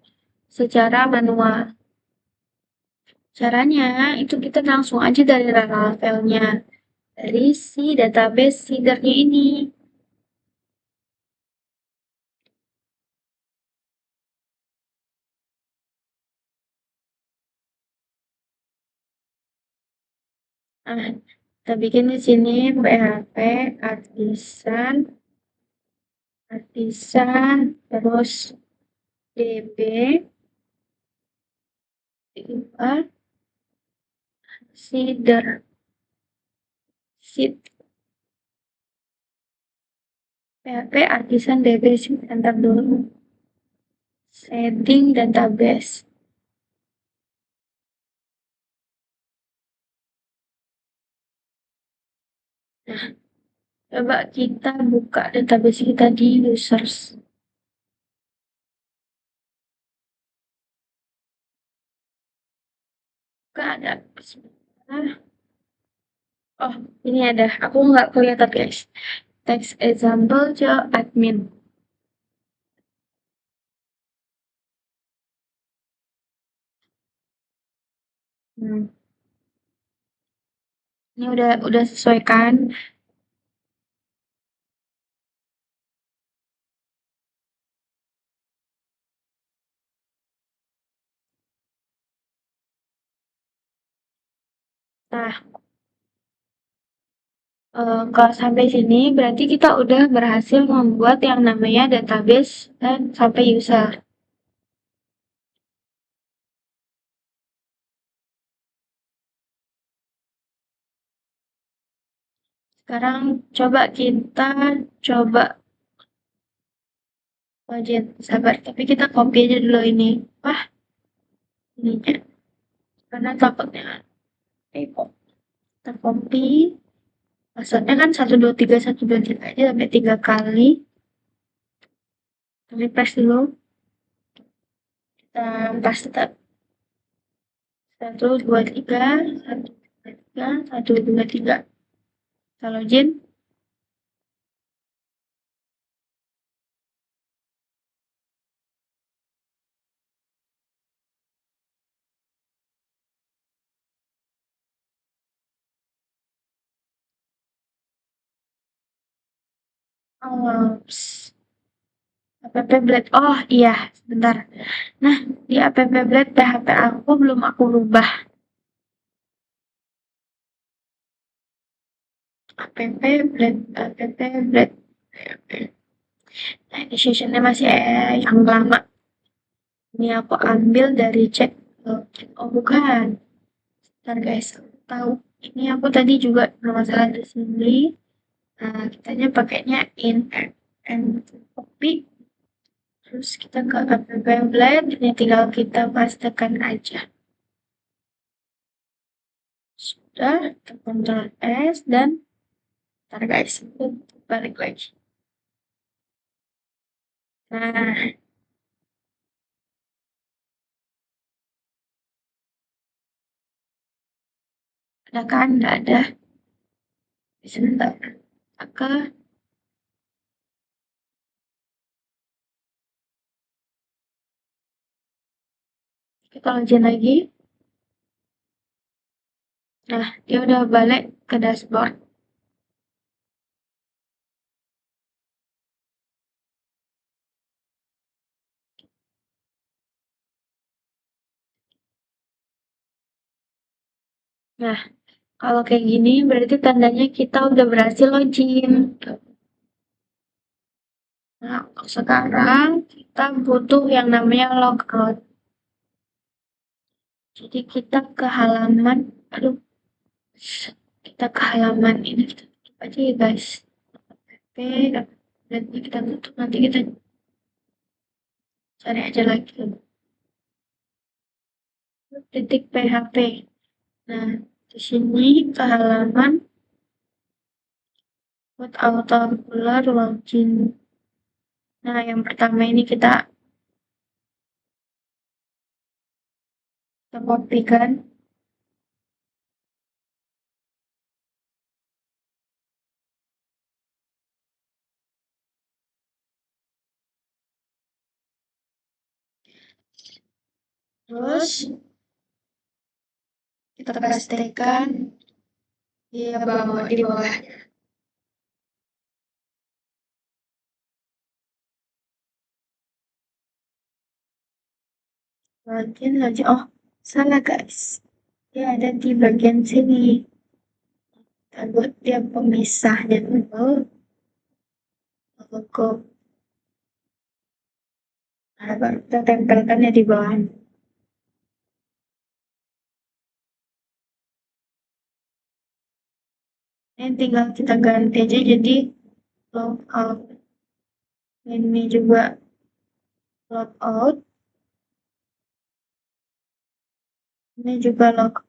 Caranya, itu kita langsung aja dari Laravelnya, dari si database seedernya ini. Nah, kita bikin di sini PHP artisan terus db seeder seed PHP artisan db enter dulu setting database. Nah, coba kita buka database kita di users. Buka ada. Oh, ini ada. Aku nggak kelihatan guys. Text example admin. Ini udah sesuai kan? Nah, kalau sampai sini berarti kita udah berhasil membuat yang namanya database dan sampai user. Sekarang coba wajib sabar, tapi kita copy aja dulu ini. Wah, ininya. Karena takutnya kok kita copy. Maksudnya kan 1 2 3 aja sampai 3 kali. Refresh dulu. Kita pas tetap 1 2 3 1 2 3. Kalau Jin, app blade. Oh iya, sebentar. Nah, di app blade PHP aku belum aku rubah. App blade. Nah, ini sessionnya masih yang lama. Ini aku ambil dari cek. Oh bukan. Bentar guys, aku tahu. Ini aku tadi juga bermasalah di sini. Nah, kitanya pakainya in and copy. Terus kita ke app blade. Ini tinggal kita pastekan aja. Sudah, kita Ctrl S dan ntar guys, balik lagi. Nah, ada kan? Nggak ada. Sebentar. Oke, kita login lagi. Nah, dia udah balik ke dashboard. Nah, kalau kayak gini berarti tandanya kita udah berhasil login. Nah, sekarang kita butuh yang namanya logout. Jadi kita ke halaman, aduh, kita ke halaman ini, kita tutup aja ya guys. Oke, nanti kita tutup, nanti kita cari aja lagi. Titik PHP. Nah, di sini ke halaman buat auto regular login. Nah, yang pertama ini kita copy kan. Terus kita pastikan dia bawa di bawah. Login. Oh, salah guys. Dia ada di bagian sini. Kita buat dia pemisahnya dulu. Logo. Nah, baru kita tempelkannya di bawah. Ini tinggal kita ganti aja jadi logout. Ini juga logout. Ini juga logout.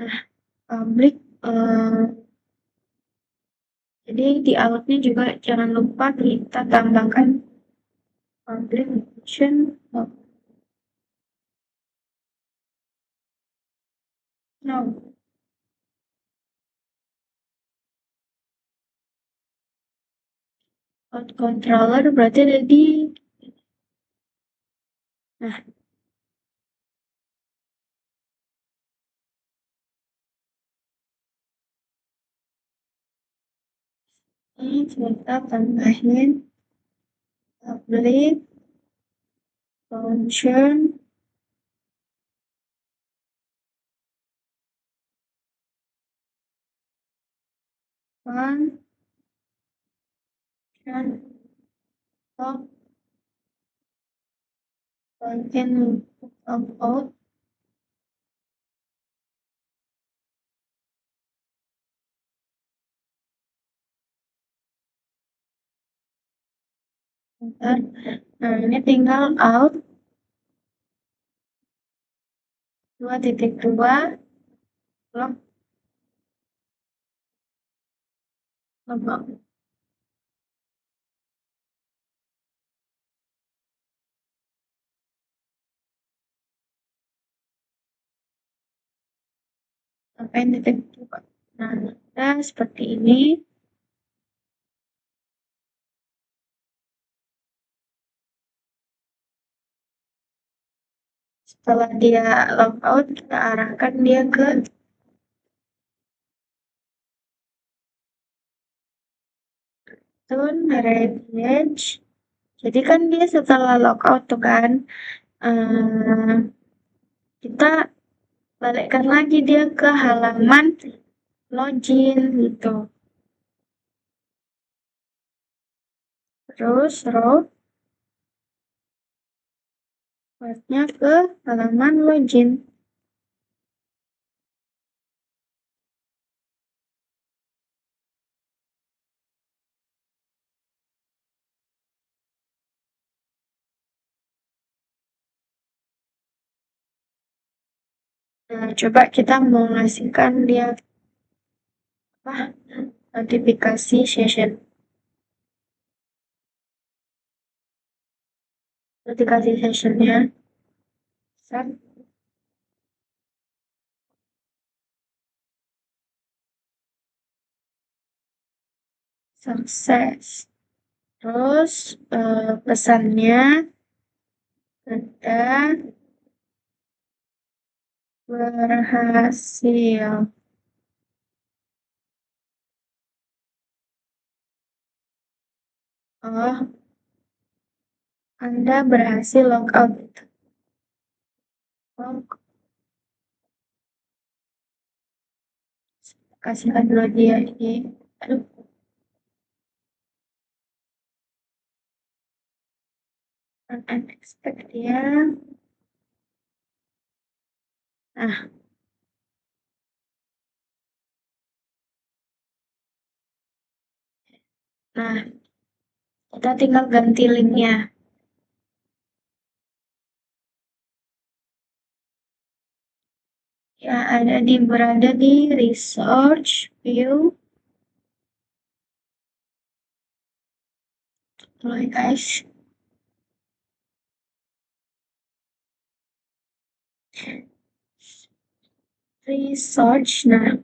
Nah, public. Jadi di outnya juga jangan lupa kita tambahkan public option. No. Out controller berarti ada di. Nah, ini kita tambahin public function function of function of out. Nah, ini tinggal out 2.2 logout. Sampai titik 2. Nah, kita seperti ini. Setelah dia logout, kita arahkan dia ke turn radius. Jadi kan dia setelah logout tuh kan, kita balikkan lagi dia ke halaman login gitu. Terus row partnya ke halaman login. Nah, coba kita mau ngasihkan dia apa? Notifikasi session. Notifikasi sessionnya set. Sukses. Terus pesannya sudah berhasil. Oh, Anda berhasil logout. Oh, kasihkan dulu dia ini. Aduh, unexpected ya. Nah, nah, kita tinggal ganti linknya. Ya, berada di research view. Loh guys, research. Nah,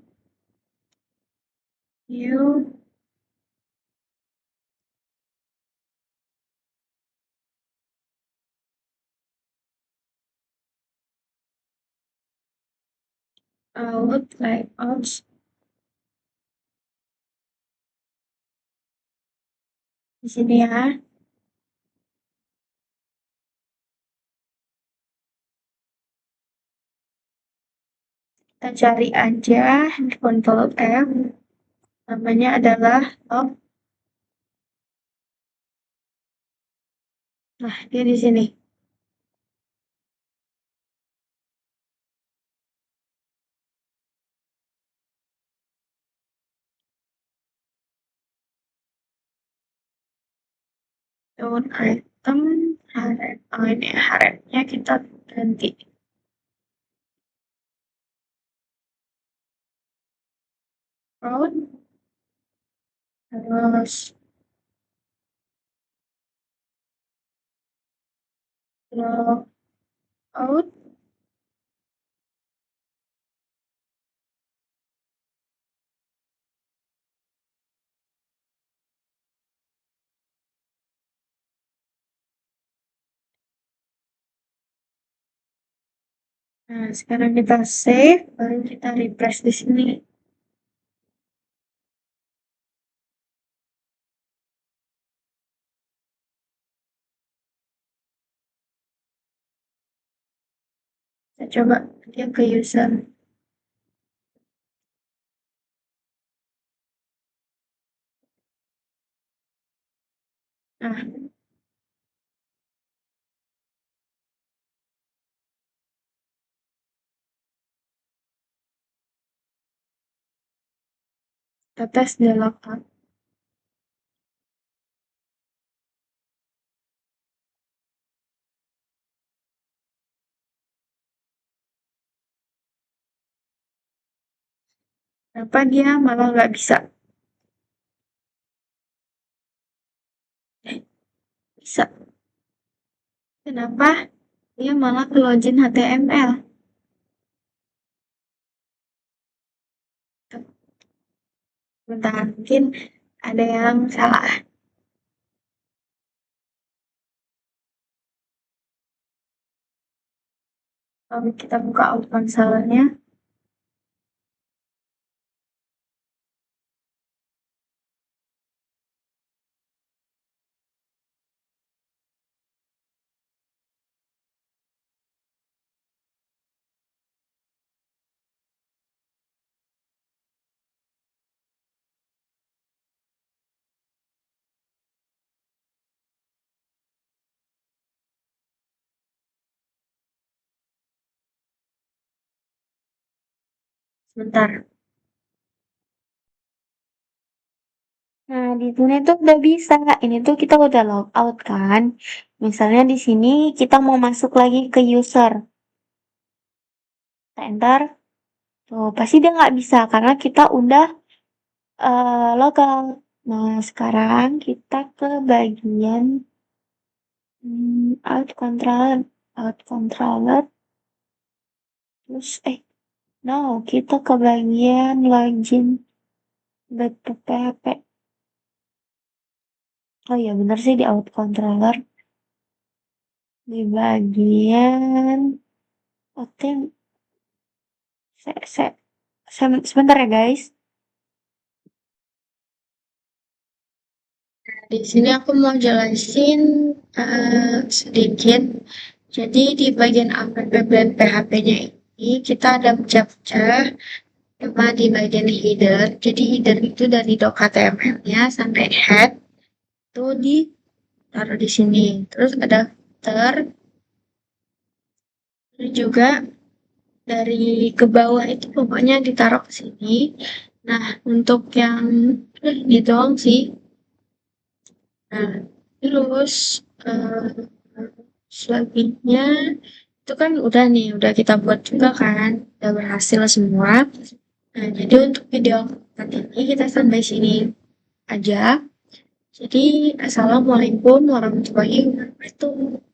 view. Out, layout. Di sini ya. Kita cari aja Ctrl F. Namanya adalah log. Nah, dia di sini. Down item, harem. Oh, ini haremnya kita ganti. Road. Terus log out. Nah, sekarang kita save, baru kita refresh di sini. Kita coba dia ke user. Nah, kita tes dia logout. Kenapa dia malah nggak bisa? Bisa. Kenapa dia malah ke login HTML? Bentar, mungkin ada yang salah. Lalu kita buka out console-nya. Sebentar. Nah, di sini tuh udah bisa. Ini tuh kita udah log out kan. Misalnya di sini kita mau masuk lagi ke user. Kita enter. Tuh, pasti dia nggak bisa karena kita udah logout. Nah, sekarang kita ke bagian out controller. Terus, no, kita ke bagian login back to PHP. Oh iya, bener sih di out controller. Di bagian oke, sebentar ya guys. Di sini aku mau jelasin sedikit. Jadi di bagian app dan PHP-nya ini kita ada pecah-pecah cuma di bagian header. Jadi header itu dari doc HTML-nya sampai head itu ditaruh di sini. Terus ada footer, terus juga dari ke bawah itu pokoknya ditaruh ke sini. Nah, untuk yang ini doang sih. Nah, terus selebihnya itu kan udah nih, udah kita buat juga kan, udah berhasil semua. Nah, jadi untuk video kali ini kita sampai sini aja. Jadi, assalamualaikum warahmatullahi wabarakatuh.